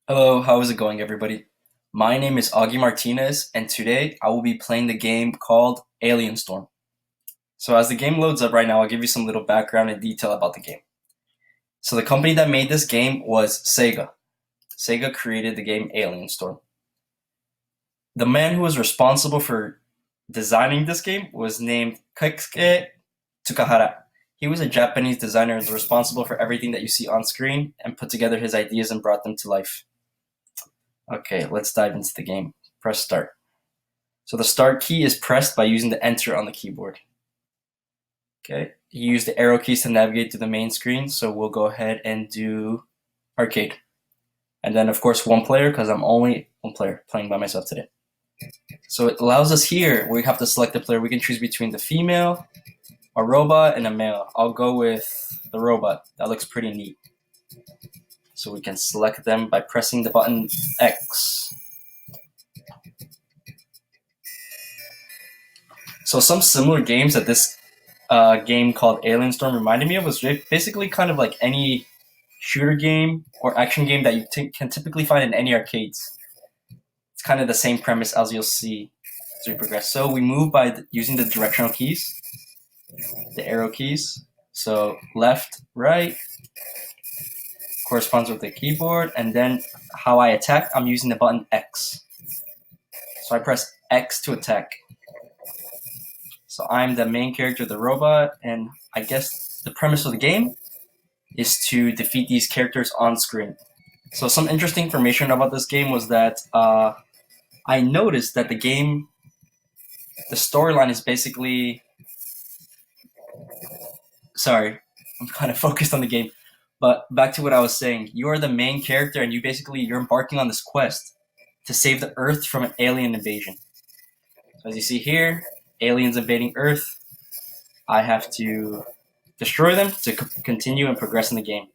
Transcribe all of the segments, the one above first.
Hello, how is it going, everybody? My name is Augie Martinez, and today I will be playing the game called Alien Storm. So, as the game loads up right now, I'll give you some little background and detail about the game. So, the company that made this game was Sega. Sega created the game Alien Storm. The man who was responsible for designing this game was named Keisuke Tsukahara. He was a Japanese designer and was responsible for everything that you see on screen and put together his ideas and brought them to life. Okay, let's dive into the game. Press start. So the start key is pressed by using the enter on the keyboard. Okay, you use the arrow keys to navigate to the main screen, so we'll go ahead and do arcade. And then of course one player, because I'm only one player playing by myself today. So it allows us here where we have to select the player. We can choose between the female, a robot, and a male. I'll go with the robot. That looks pretty neat. So we can select them by pressing the button X. So some similar games that this game called Alien Storm reminded me of was basically kind of like any shooter game or action game that you can typically find in any arcades. It's kind of the same premise as you'll see as we progress. So we move by using the directional keys, the arrow keys. So left, right corresponds with the keyboard, and then how I attack, I'm using the button X. So I press X to attack. So I'm the main character, the robot, and I guess the premise of the game is to defeat these characters on screen. So some interesting information about this game was that I noticed that the storyline is basically, sorry, I'm kind of focused on the game, but back to what I was saying. You are the main character, and you're embarking on this quest to save the Earth from an alien invasion. So as you see here, aliens invading Earth. I have to destroy them to continue and progress in the game.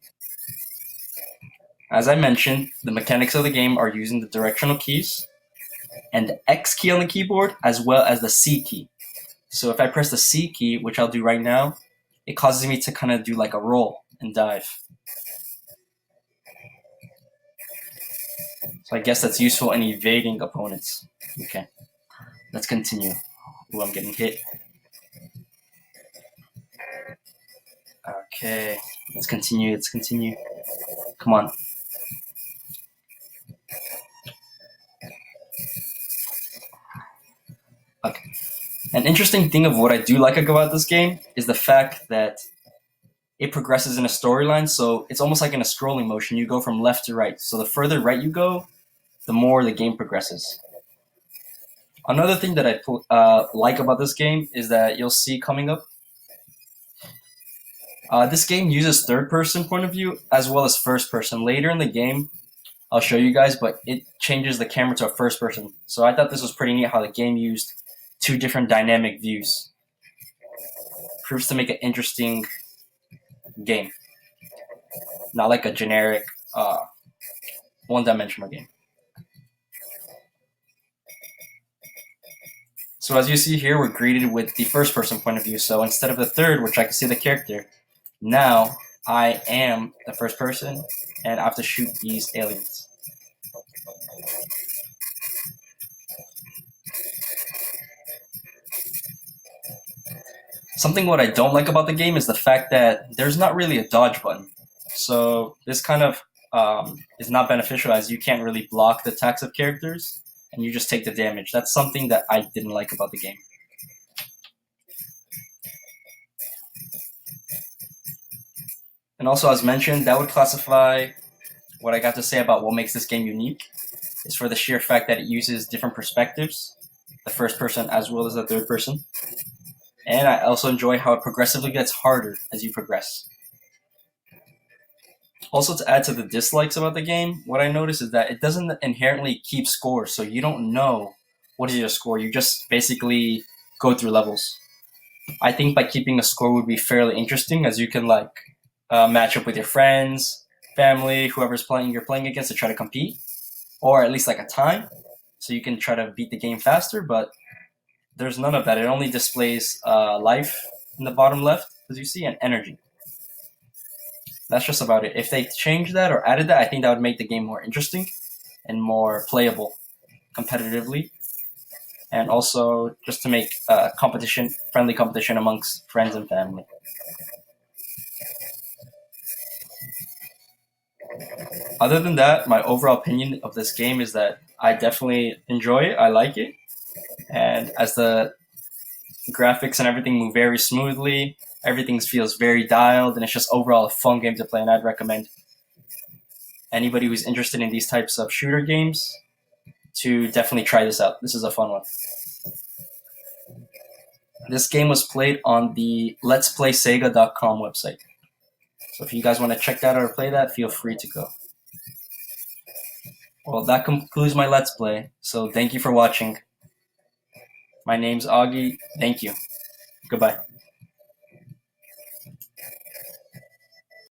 As I mentioned, the mechanics of the game are using the directional keys and the X key on the keyboard as well as the C key. So if I press the C key, which I'll do right now, it causes me to kind of do like a roll and dive. So I guess that's useful in evading opponents. Okay, let's continue. Ooh, I'm getting hit. Okay, let's continue. Come on. Okay. An interesting thing of what I do like about this game is the fact that it progresses in a storyline, so it's almost like in a scrolling motion. You go from left to right. So the further right you go, the more the game progresses. Another thing that I like about this game is that you'll see coming up. This game uses third-person point of view as well as first-person. Later in the game, I'll show you guys, but it changes the camera to a first-person. So I thought this was pretty neat how the game used two different dynamic views. Proves to make an interesting game, not like a generic one-dimensional game. So as you see here, we're greeted with the first-person point of view. So instead of the third, which I can see the character, now I am the first person, and I have to shoot these aliens. Something what I don't like about the game is the fact that there's not really a dodge button. So this kind of is not beneficial, as you can't really block the attacks of characters, and you just take the damage. That's something that I didn't like about the game. And also, as mentioned, that would classify what I got to say about what makes this game unique is for the sheer fact that it uses different perspectives, the first person as well as the third person. And I also enjoy how it progressively gets harder as you progress. Also, to add to the dislikes about the game, what I noticed is that it doesn't inherently keep score, so you don't know what is your score. You just basically go through levels. I think by keeping a score would be fairly interesting, as you can match up with your friends, family, whoever's you're playing against to try to compete, or at least like a time, so you can try to beat the game faster. But there's none of that. It only displays life in the bottom left, as you see, and energy. That's just about it. If they changed that or added that, I think that would make the game more interesting and more playable competitively, and also just to make friendly competition amongst friends and family. Other than that, my overall opinion of this game is that I definitely enjoy it. I like it, and as the graphics and everything move very smoothly, everything feels very dialed, and it's just overall a fun game to play. And I'd recommend anybody who's interested in these types of shooter games to definitely try this out. This is a fun one. This game was played on the Let's Play Sega.com website. So if you guys want to check that out or play that, feel free to go. Well, that concludes my Let's Play. So thank you for watching. My name's Augie. Thank you. Goodbye.